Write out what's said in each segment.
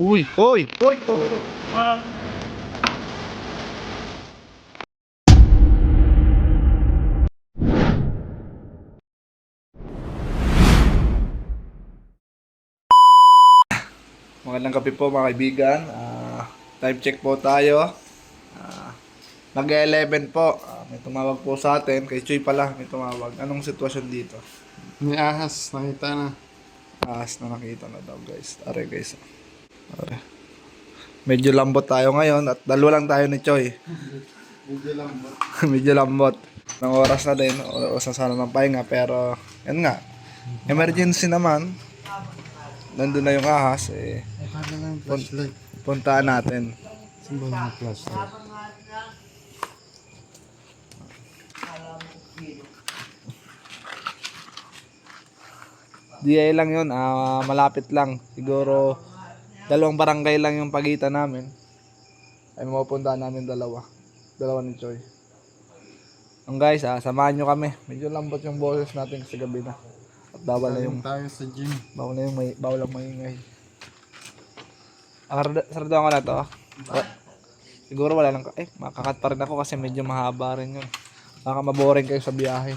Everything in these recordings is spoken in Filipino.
Uy! Uy! Uy! Magandang gabi po mga kaibigan. Time check po tayo. Mag-11 po. May tumawag po sa atin. Kay Chuy pala may tumawag. Anong sitwasyon dito? May ahas, nakita na. Ahas na nakita na daw guys. Are guys. Are. Medyo lambot tayo ngayon at dalawa lang tayo ni Choy. Medyo lambot. Medyo lambot. Ng oras na din. Oras na sana ng pahinga. Pero yan nga. Emergency naman. Nandun na yung ahas. Paano lang yung flashlight? Puntaan natin. Saan ba yung flashlight? DI lang yun, malapit lang. Siguro, 2 barangay lang yung pagitan namin. Ay mapupuntahan namin dalawa. Dalawa ni Choy. Ang guys, samahan nyo kami. Medyo lambot yung boses natin kasi gabi na. At bawal na yung, tayo sa gym. bawal ang maingay. Sarado ko na to. Siguro wala lang, makakat pa rin ako kasi medyo mahaba rin yun. Baka maboring kayo sa biyahe.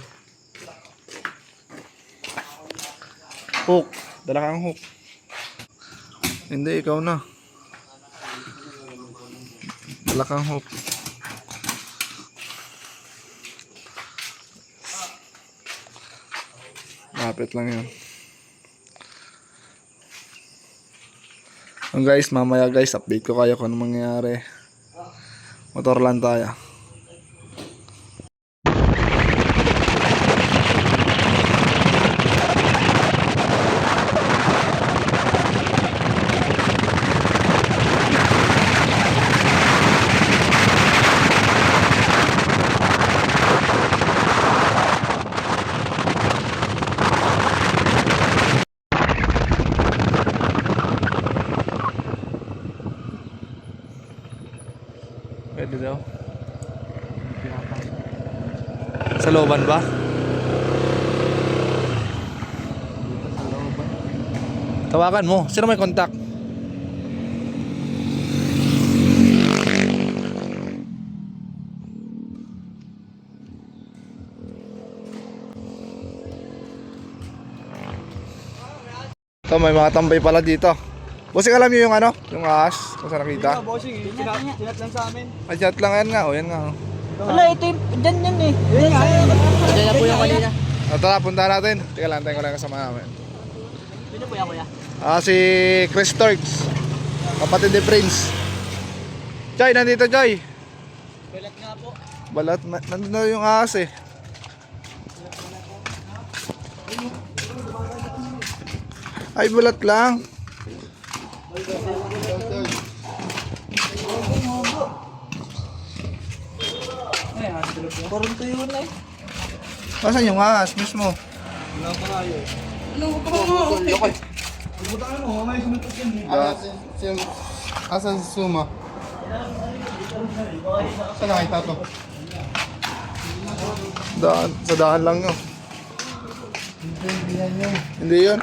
Hook. Dala kang hook. Hindi, ikaw na. Dala kang hook. Lapit lang yan. Guys, mamaya guys, update ko kayo kung ano mangyayari. Motor lang tayo. Pwede daw. Sa looban ba? Tawagan mo. Sino may contact? Ito, may mga tambay pala dito. Bossing, alam niyo yung ano? Yung ahas? Kung saan nakita? Bossing, sinat lang sa amin. Ay, chat lang yan nga. O, yan nga. O. Wala, ito yung, dyan yan eh. Dyan na po yung kanina. Tara, punta natin. Teka lang, tayo ko lang kasama namin. Sino po yan, kuya? Si Chris Turks. Kapatid ni Prince. Joy, nandito Joy. Balat nga po. Balat, nandun na yung ahas eh. Ay, balat lang. Parang tayo na eh. Nasaan yung ahas mismo? Wala pa nga yun. Asan si Suma? Saan nakita to? Sa daan lang yun. Hindi yan yun. Hindi yun.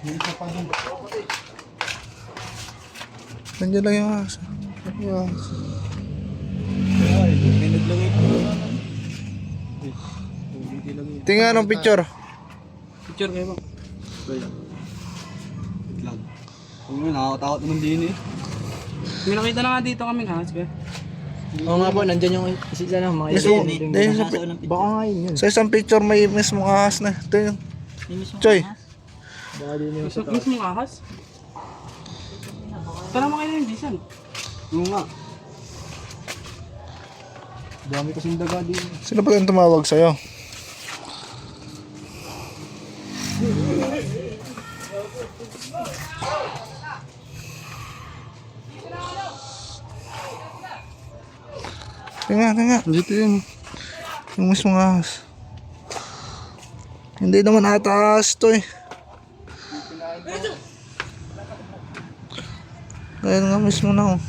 Hindi ka pa dun. Nandiyan lang yung ahas. Minute lang ito. Tingnan anong picture. Picture kayo ba? Wait lang. Kung yun, nakakatakot naman din eh. May nakita na nga dito kami ahas ba? Oo nga po, nandyan yung isa lang mga Mismo, yun. dahil sa, Baka nga yun. sa isang picture may mismong ahas na. Ito yun. Choy. Baka din yung Gusto mismo ahas? Tara mo kayo yung disan. Oo nga. Dami kasing daga din. Sino ba yung tumawag sa'yo? Tingnan. Dito yun. Yung mismong ahas. Hindi naman ata ahas to eh. Ayan nga mismo na oh.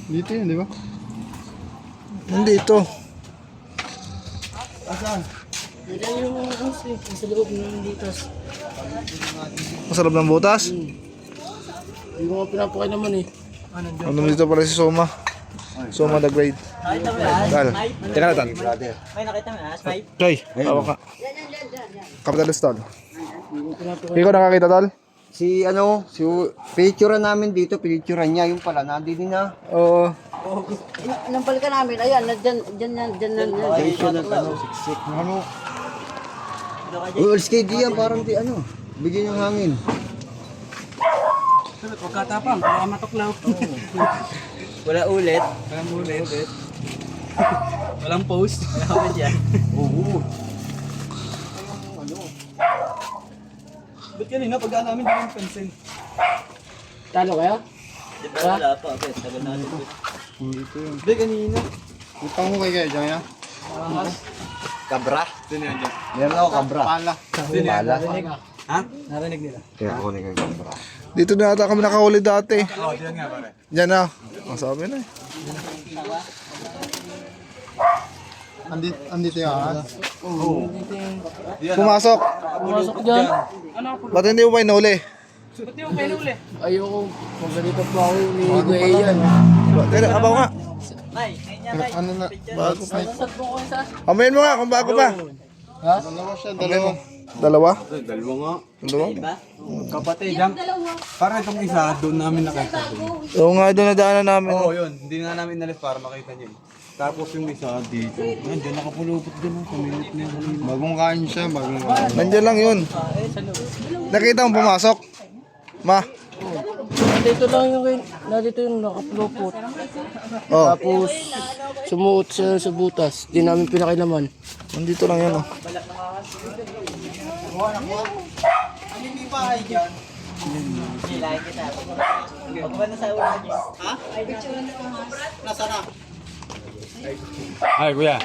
Dito yun, di ba? Hindi ito. Asan? Yan yung sa loob ng butas. Masarap ng butas. Hindi ko nga pinapakain naman eh. Ano dito pala si Soma? Soma the Great. Tal. Teka na, Tal. May nakita mo na, Spy? Choy, hawak ka. Capitalist, Tal. Ikaw nakakita, Tal? Si picturean namin dito, picturean niya, yung pala, nandito na. Oo. Nampal ka namin, ayan, dyan. Picture ng siksik. Uy, skate yan, parang bigyan yung hangin. Huwag katapang, baka matuklaw. Wala ulit. Walang post. Wala ulit yan. Oo. Ba't kanina pagkaan namin di yung pansin? Talo kayo? Di ba wala pa? Okay, tagal na ito. Hindi, kanina. Utang mo kayo dyan yan. Kabra? Meron ako kabra. Pala. Pala? Ha? Narinig nila. Kaya ako na kabra. Dito na ata kami nakahuli dati. Oo, diyan nga pare. Diyan na. Masabi na eh. Andito yung ahas. Pumasok. Pumasok dyan. Ano ako? Ba't hindi mo pa inuli? Ba't yung pinuli? Ayoko, pag ganito pa ako, umiigo yan. Teka, abaw nga. May, ngayon yan, May. Ano na? Bago pa. Sasad mo ko sa... Amayin mo nga kung bago pa. Dalawa siya, dalawa. Dalawa? Dalawa nga. Dalawa? Diba? Kapatid, parang itong isa, doon namin nakita. Oo nga, doon nadaanan namin. Oo, yun. Hindi nga namin inalis para makita niyo. Tapos yung isa dito. Nandiyan nakapulupot din sa minute na yun. Bagong kain siya, bagong kain. Nandiyan lang yun. Nakita mo pumasok? Ma? Nandito yung nakaplopot. Oh, Tapos, sumuot siya sa butas. Di namin pinakailaman. nandito lang yan oh. Sila, kita. Huwag ba na sa ulo niyo? Ha? Ay, kuya.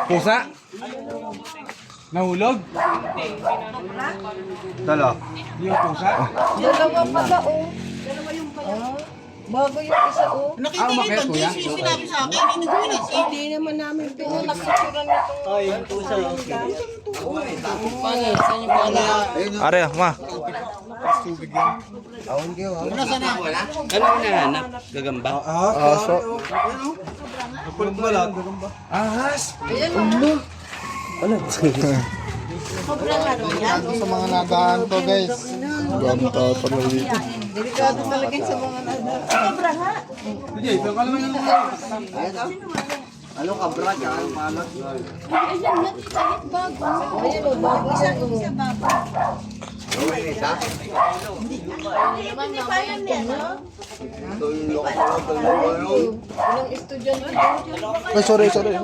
Pusa? Nahulog? Dala. Yung pusa? Dalawa pa ba, oh? Dalawa yung pala. Bago yung isa, oh. Umakit, kuya? Hindi naman namin pinakasuran nito. Oh, yung pusa. Pangit, saan yung pala? Are, ma. Awan kayo, ha? Ano yung nahanap? Gagamba? Aso. Napulit mo lang. Ahas! Sa mga nagahan to, guys. Gano'n tao pala dito. Delikado talaga sa mga Hindi, ito ka naman yung ano kabra ka? Ano malas? Ayun, bago siya. Hindi pa yan yan, no? Ilang estudyante. Ay, sorry. Isa lang.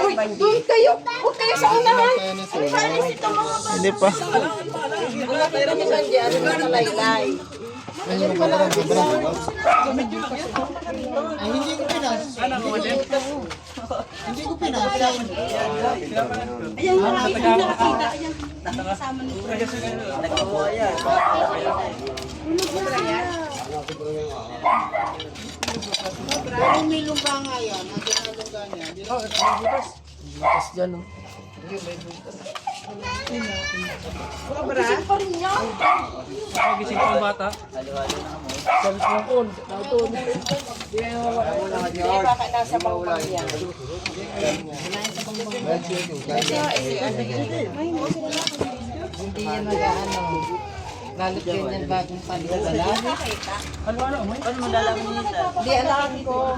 Uy, doon kayo. Huwag kayo sa unahan. Hindi pa. Pero ni Sandy, ano na malaylay. Ayun pala, sobra. Ayan, nakakita. Ayan. Nagkabuha yan. May lumba nga yan. Bukas dyan, oh. Gising pa rin niya. Gising pa ang bata. Cellphone. Baka nasa bangkang yan. Hindi yan mag-ano. Galit ganyan bagong palitan. Ano mo lalaman nito? Hindi, alam ko.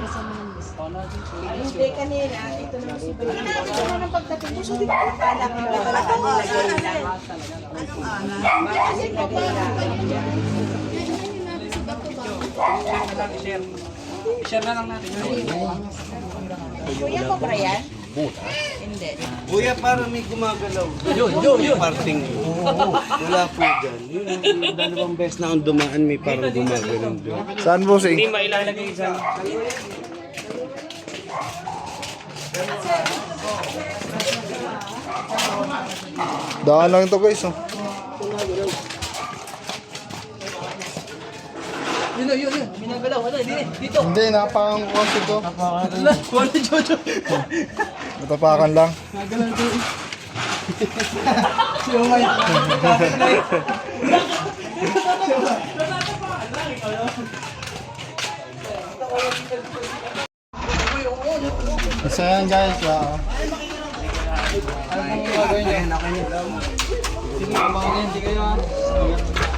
Hindi kanina. Ito naman si Bella. Ito naman ang pagdating mo. Sabi ko, akala ko nilagay lang. Kasi I-share na lang natin. Kuya ko ba yan? Hindi. Kuya, parang may gumagalaw. Yun. Parting. Wala po dyan. Yung dalawang beses na akong dumaan, may parang gumagalaw dyan. Saan bossing? Hindi mailalagay isa. Daan lang ito guys oh. Yun. Minagalaw. Wala, dito. Hindi, napakangkos ito. Wala, Jojo. Matapakan lang. Nagalaw ito. Siomay. Isa yan guys.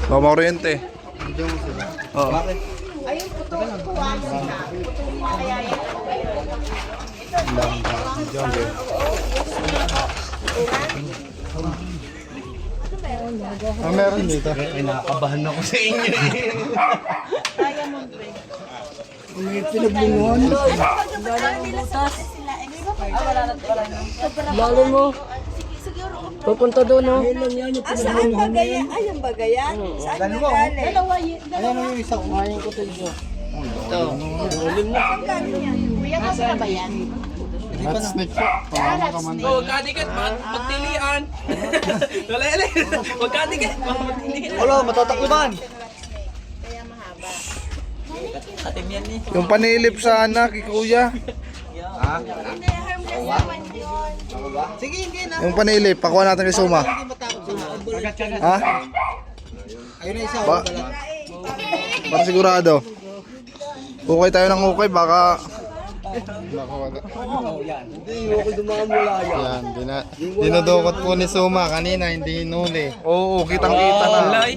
Makuryente. Oo. Ayun, putuan sila. Putuan kaya yan. Meron dito. Ay, nakakabahan ako sa inyo. Diamond ring. May pinagbunguhan. Lalo mo. Pupunta doon, no? Saan bagayan? Ay, ang bagayan? Saan nagaling? Dalawa yun. Ayan yung isa. Kumain ko ito. Saan galing yan? Kuya, kasama ba yan? Rat snake po. Oh, kadikat, magtilian. Lele, magkadikat, magtilian. Wala, matatakbuhan. Kaya mahaba. Atim yan eh. Yung panilip sa anak, kuya. Hindi, harmless naman yun. Sige, hindi na. Yung panilip, pakuha natin kay Suma. Ha? Ayun na isa. Ba? Para sigurado. Ukay tayo ng ukay, baka... Hindi, okay dumaan mula yan. Yan, dinudukot po ni Suma kanina, hindi hinuli. Oo, kitang-kita na.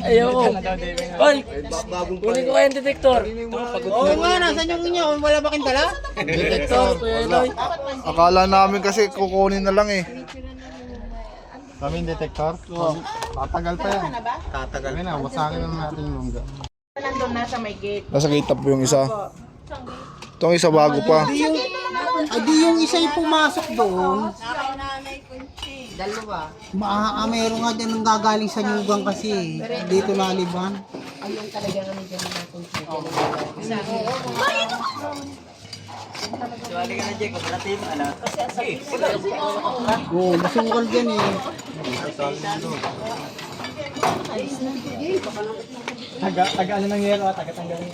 Ayoko. Oy, kunin ko yung detector. Oo nga, nasan yung inyo? Wala ba kayong dala? Detector. Akala namin kasi kukunin na lang eh. Kami yung detector? Tatagal pa yan. Tatagal. Kami na, wasakin na natin yung lungga. Nandun na sa may gate. Nasa gate up po yung isa. Itong isa bago pa. Di yung isa yung pumasok doon. Dalawa. Mayroon nga dyan ng gagaling sa nyugang kasi. Dito laliban. Ayun talaga kami ganun natin. Suwali ka na, Jake. Kapalatin, ano? Oo, masukal dyan eh. Taga ano ng yelo, taga tanggalin.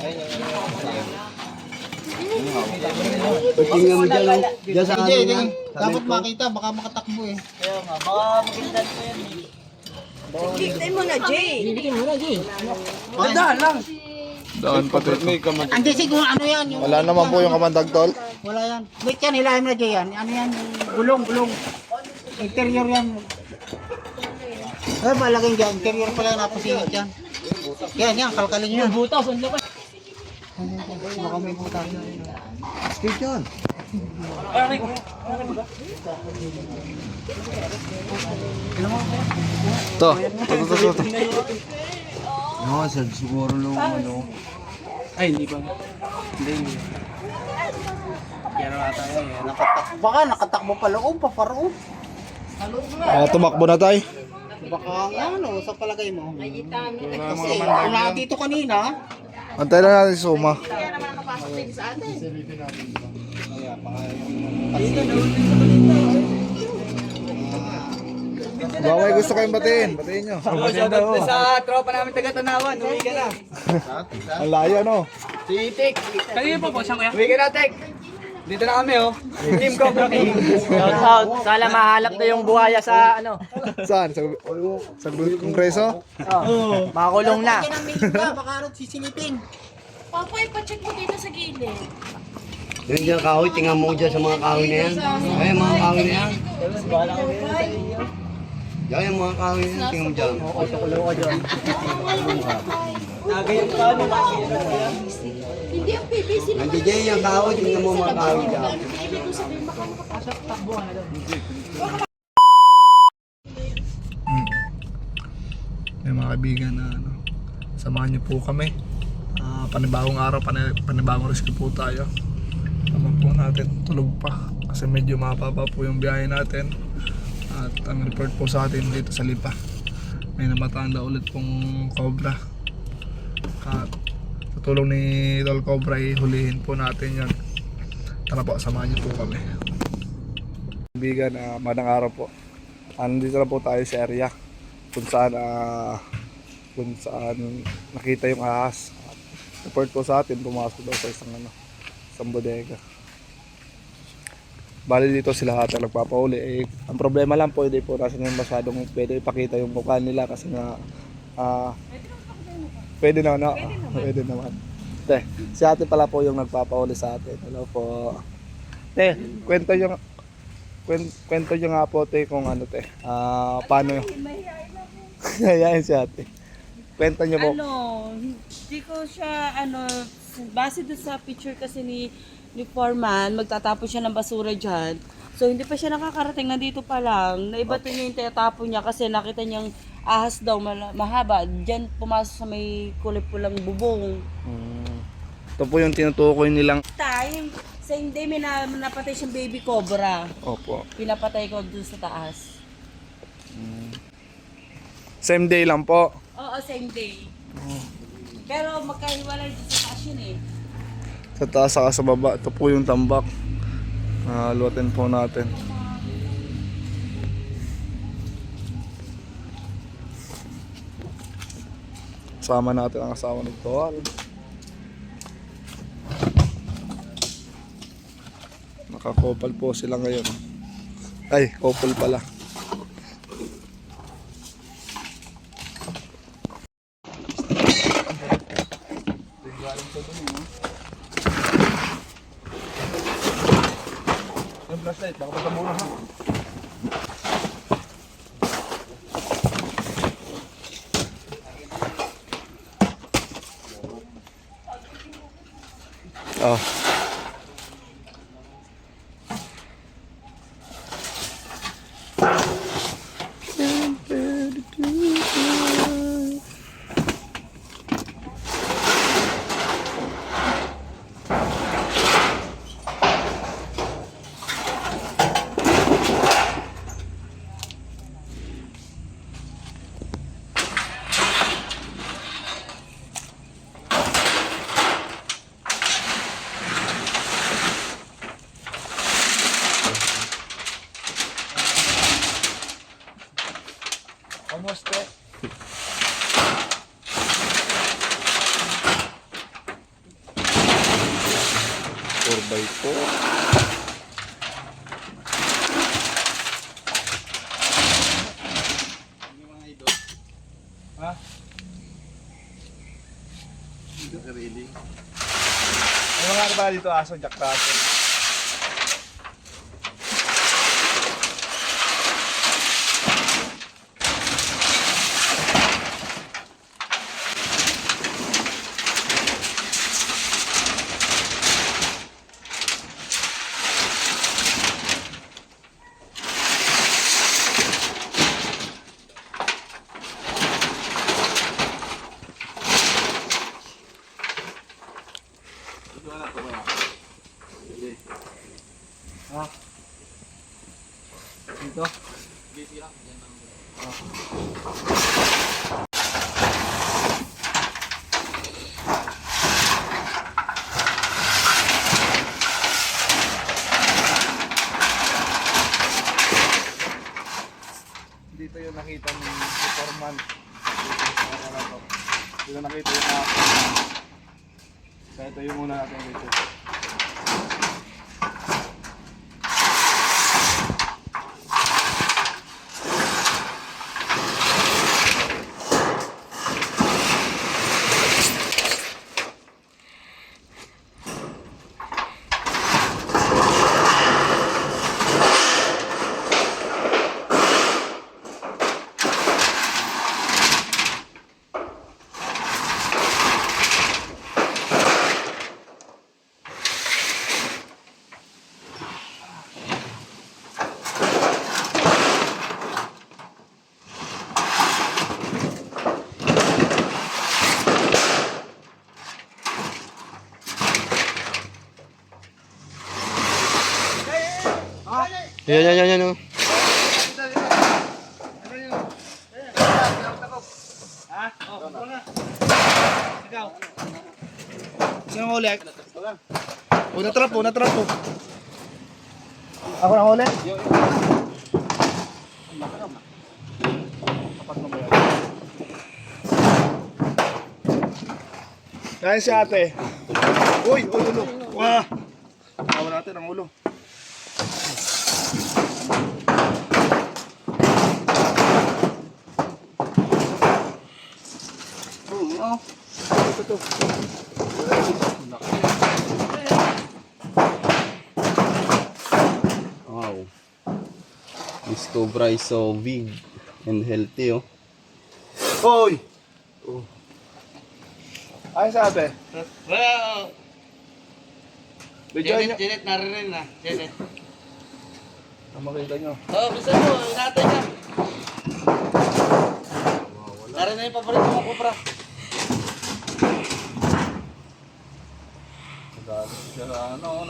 Pagtingin mo dyan sa Hindi, ano na. dapat makita, baka makatakbo eh. Kaya nga, baka magandang ko yan eh. Tignan mo na, Jay. Gandaan lang. Daan pa ito. Hindi siguro, ano yan? Yung, Wala naman po yung kamandag tol. wala yan. Wait yan, hilahin mo na dyan yan. Ano yan? Gulong. Interior yan. Eh, malaging dyan. Interior pala napasingit yan. Yan, kalkalin nyo yan. Butas, ang lakas. Baka may butas. Straight yan. Ito. No, sir, siguro lang ano. Ay, hindi pa. Hindi. Pero ata yan eh. Baka nakatakbo pa loob, paparoob. Tumakbo na tayo. Baka ano, sa palagay mo? Kasi kung dito kanina, Antay lang natin si Suma. Kaya naman nakapasok din sa atin. Baka may gusto kayong batiin. Batiin nyo. Shoutout sa tropa namin taga-Tanawan. Uwi ka na. Ang layo no. Si Tek. Kanina po, saan kuya? Uwi ka na, Tek. Dito na kami, oh. Team ko, Shoutout. Sala mahalap na yung buhaya sa ano. Saan? Sa kongreso? Makulong na. kinamit ka, baka ano, sisilipin. Papa, ipacheck mo dito sa gilid. Yan dyan kahoy, tingnan mo dyan sa mga kahoy na yan. Ay, mga kahoy na yan. Yan yung mga kahoy na yan, tingnan mo dyan. Hindi ang PVC na. Nandiyan dyan yung kahoy, tingnan mo mga kahoy dyan. Ibig ko sabihin baka makapasok. May mga kaibigan na ano, samahan niyo po kami. Panibagong araw, panibagong rescue po tayo. Naman po natin, tulog pa. Kasi medyo mapapa po yung biyahe natin. At ang report po sa atin dito sa Lipa, may namataan daw ulit pong cobra. At sa tulong ni Tol Cobra, hulihin po natin yon. Tara po, samahan niyo po kami. Kaibigan, magandang araw po. Nandito na po tayo sa area kung saan nakita yung ahas. report po sa atin, pumasok daw sa isang bodega. Bali dito sila ata nagpapauli. Ang problema lang po, hindi po kasi naman masyadong pwede ipakita yung mukha nila kasi nga pwede naman. Te, si ate pala po yung nagpapauli sa atin. Hello po. Te, kwento nyo nga po te kung ano te. Paano yung yayain si ate. Kwento nyo po. Hindi ko siya, base doon sa picture kasi ni foreman, magtatapon siya ng basura dyan. So, hindi pa siya nakakarating na dito pa lang. Naibato niya yung tinatapon niya kasi nakita niyang ahas daw mahaba. Diyan pumasok sa may kulay pulang bubong. Ito po yung tinutukoy nilang. Same day may napatay siyang baby cobra. Opo. Pinapatay ko doon sa taas. Same day lang po. Oo, same day. Pero magkahiwalay dito sa taas yun eh. Sa taas saka sa baba. Ito po yung tambak. Luwatin po natin. Sama natin ang asawa ng Toal. Nakakopal po sila ngayon. Ay, couple pala. Yung flashlight, baka pa muna ha. Oh. Almost there. 4x4. Ha? Really? Ano nga ba dito aso, Jack Russell? Ha? Dito? Dito yung nakita ni Superman. Dito nakita yung kaya ito yung muna natin dito. Yan. Oh. Sino ang huli? Natrap po. Ako na huli? Kapat mo ba yan? Dahil si ate. Uy, ulo. Wah! Tawa natin ang ulo. Wow. This cobra is so big and healthy, oh. Uy! Ayos sa ate. Well, Video nyo. Janet, naririn na. Janet. Ang makita nyo. Oh, bisa mo, inatay ka. Naririn na yung paborito mo, Cobra.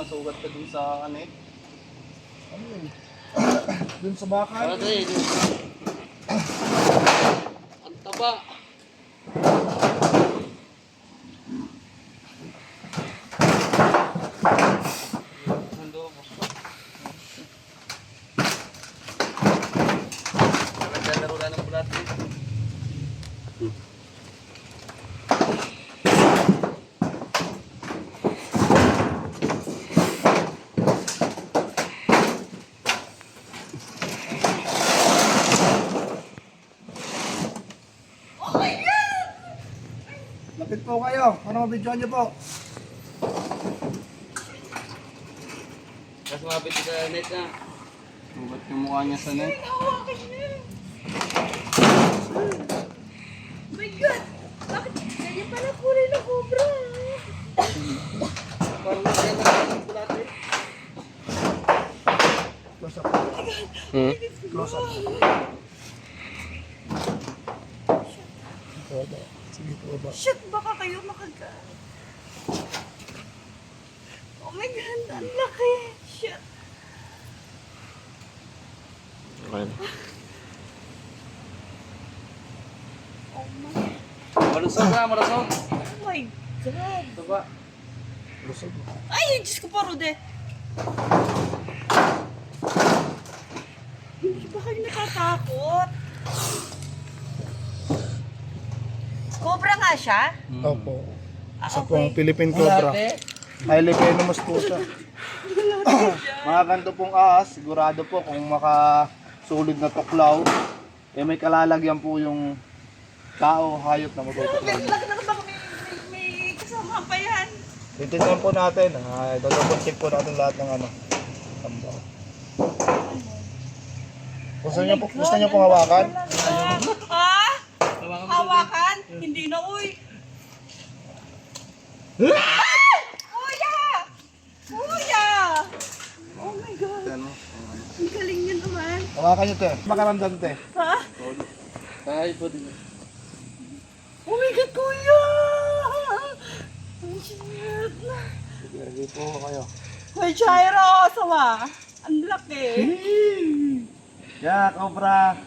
Nasugat ka dun sa ano eh. Dun sa bakal. Ano tayo? Ang taba. Laro lang ng bulat. Lapit po kayo. Ano mabidyoan nyo po? Tapos mabit sa net na. Sugat yung mukha niya sa net. My God! Bakit ganyan pala kulay ng cobra? Parang nagkakita ng bulat eh. Close up. Sige po ba? Shit, baka kayo makaga. Oh my God, ang laki. Shit. Oh my, Malusog na, malusog. oh my God. Taba. Ay, Diyos ko pa, Rude. Hindi ba kayo natatakot? Cobra nga siya? Opo. Isa Okay. pong Philippine Cobra. Highly venomous po siya. Mga ganito pong ahas, sigurado po kung makasulid na tuklaw, eh may kalalagyan po yung tao, hayop na matutuklaw. Lagi na ba may kasama pa yan? Titignan po natin, double check po natin lahat ng ano. Tambaw. Gusto niyo pong hawakan? Ha? Hawakan? Hindi na, uy. Kuya! Kuya! Oh my God. Ang galing niya naman. Hawakan niyo, te. Makaramdam, te. Ha? Ay, po din. Oh my God, kuya! Ang shit. Sige po kayo. May gyro, sama. Ang laki. Yeah, Cobra.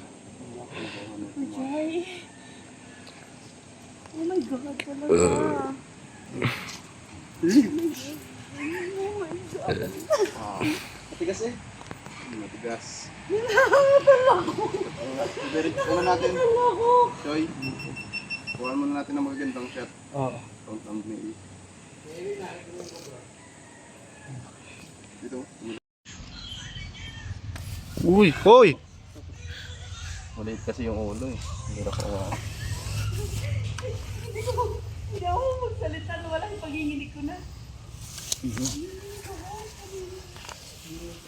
Jai. Oh my God, talaga. Oh my God. Matigas eh. Matigas. Nahihirapan ako. Ano natin? Ako. Choy. Kuhaan muna natin ng magagandang shot. Oo. Pang thumbnail. Dito. Uy! Hoy! Maliit kasi yung ulo eh. Hirap ako. Hindi ako magsalita na walang pag-inginig ko na.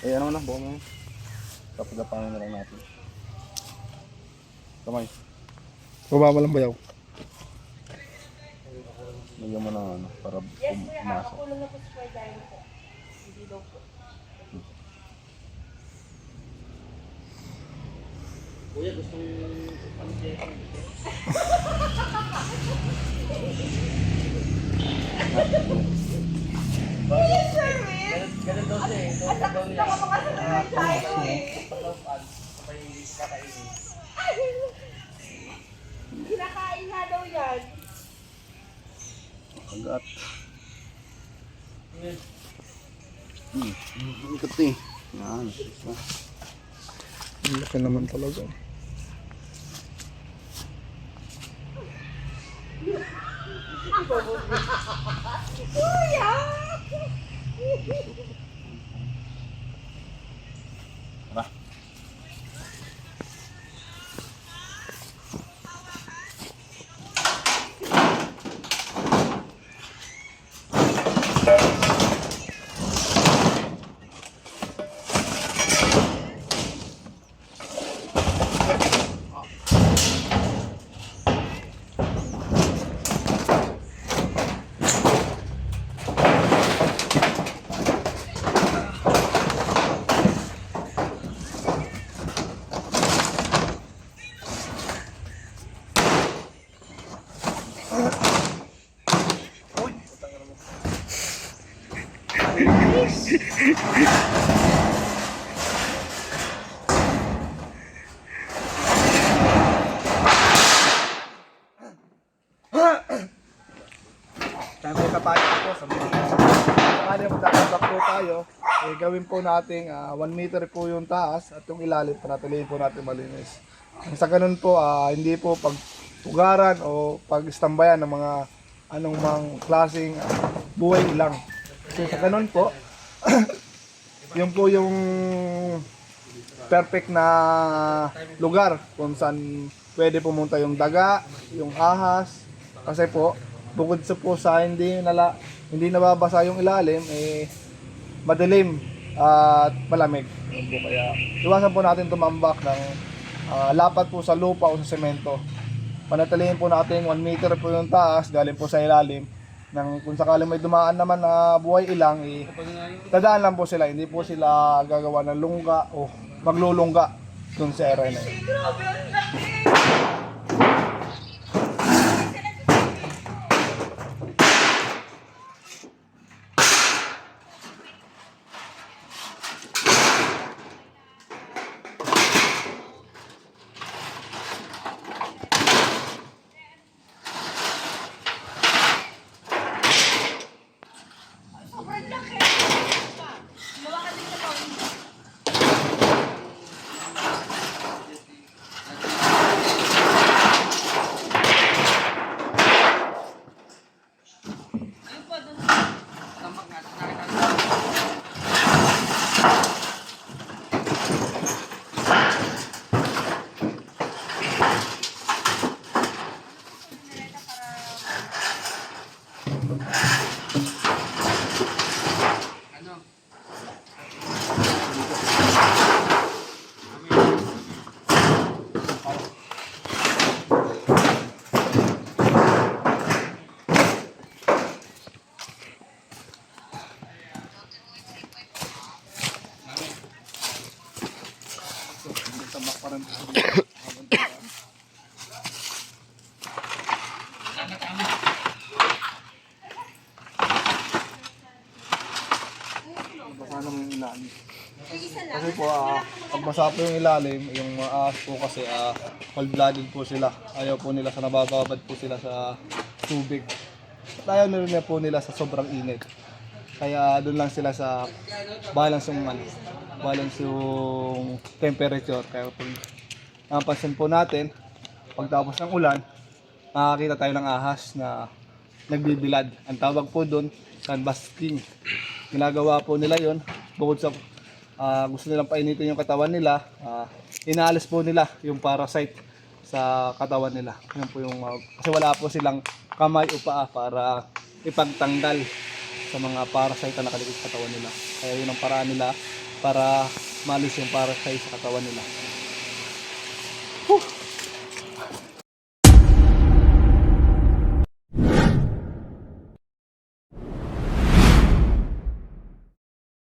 Eh ano na, buka mo yun. Kapag-apangin na lang natin. Kamay. Baba mo lang bayaw. Lagyan mo ng ano, para pumasok. Nakakulong ako sa Fred Dino po. Hindi daw po. Kuya, gusto yung pansin. Kuya, service! Ganun daw siya eh. At ako na makasama ng tayo eh. Kinakain nga daw yan. Kagat. Ikat eh. Yan. Ang laki naman talaga. Sabi ka tayo po sa mga sakali magtatambak po tayo, gawin po natin 1 meter po yung taas at yung ilalim panatilihin po natin malinis. Sa ganun po, hindi po pagtugaran o pag-istambayan ng mga anong mang klaseng buhay lang. Kasi sa ganun po, yun po yung perfect na lugar kung saan pwede pumunta yung daga, yung ahas. Kasi po, bukod sa hindi nababasa yung ilalim, madilim at malamig. Yun po, kaya iwasan po natin tumambak ng lapat po sa lupa o sa semento. Panatilihin po natin 1 meter po yung taas, galing po sa ilalim. Kung sakaling may dumaan naman na buhay ilang, tadaan lang po sila, hindi po sila gagawa ng lungga o maglulungga dun sa area na yun. Kasi po, pag basa po yung ilalim, yung mga ahas po kasi cold-blooded po sila. Ayaw po nila sa nabababad po sila sa tubig. At ayaw na rin po nila sa sobrang init. Kaya doon lang sila sa balance yung temperature. Kaya kung napansin po natin, pagtapos ng ulan, makakita tayo ng ahas na nagbibilad. Ang tawag po doon, sunbasking. Ginagawa po nila yon bukod sa gusto nilang painitin yung katawan nila, inaalis po nila yung parasite sa katawan nila. Yun po yung, kasi wala po silang kamay o paa para ipagtanggal sa mga parasite na nakalikot sa katawan nila. Kaya yun ang paraan nila para malis yung parasite sa katawan nila.